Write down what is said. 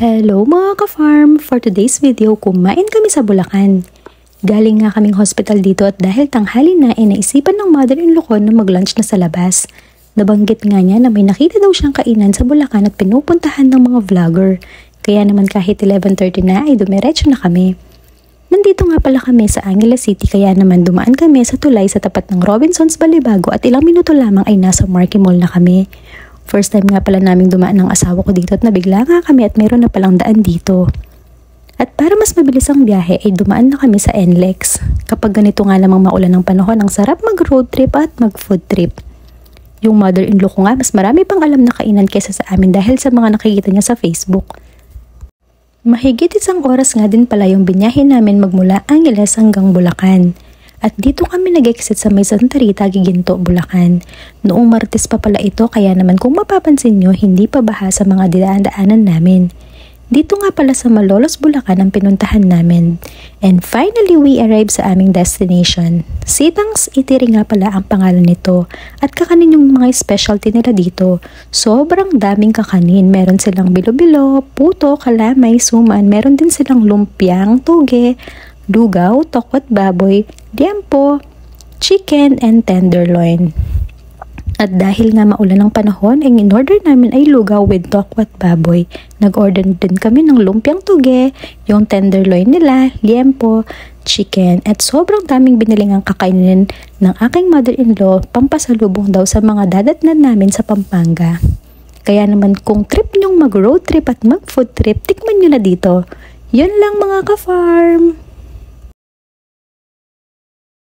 Hello mga ka-farm! For today's video, kumain kami sa Bulacan. Galing nga kaming hospital dito at dahil tanghali na naisipan ng mother-in-law ko na mag-lunch na sa labas. Nabanggit nga niya na may nakita daw siyang kainan sa Bulacan at pinupuntahan ng mga vlogger. Kaya naman kahit 11:30 na ay dumiretso na kami. Nandito nga pala kami sa Angeles City kaya naman dumaan kami sa tulay sa tapat ng Robinsons Balibago at ilang minuto lamang ay nasa Marky Mall na kami. First time nga pala naming dumaan ng asawa ko dito at nabigla nga kami at mayroon na palang daan dito. At para mas mabilis ang biyahe ay dumaan na kami sa NLEX. Kapag ganito nga namang maulan ng panahon, ang sarap mag-road trip at mag-food trip. Yung mother-in-law ko nga mas marami pang alam na kainan kesa sa amin dahil sa mga nakikita niya sa Facebook. Mahigit 1 oras nga din pala yung binyahe namin magmula Angeles hanggang Bulacan. At dito kami nag-exit sa may Santa Rita, Giginto, Bulacan. Noong Martes pa pala ito kaya naman kung mapapansin nyo, hindi pa baha sa mga daan-daanan namin. Dito nga pala sa Malolos, Bulacan ang pinuntahan namin. And finally, we arrived sa aming destination. Sitang's Eatery nga pala ang pangalan nito. At kakanin yung mga specialty nila dito. Sobrang daming kakanin. Meron silang bilo-bilo, puto, kalamay, suman. Meron din silang lumpiang, tuge, lugaw, tokwat baboy, liempo, chicken, and tenderloin. At dahil nga maulan ng panahon, ang in-order namin ay lugaw with tokwat baboy. Nag-order din kami ng lumpiang tuge, yung tenderloin nila, liempo, chicken, at sobrang daming biniling ang kakainin ng aking mother-in-law, pampasalubong daw sa mga dadatnan namin sa Pampanga. Kaya naman kung trip nyong mag-road trip at mag-food trip, tikman nyo na dito. Yun lang mga ka-farm!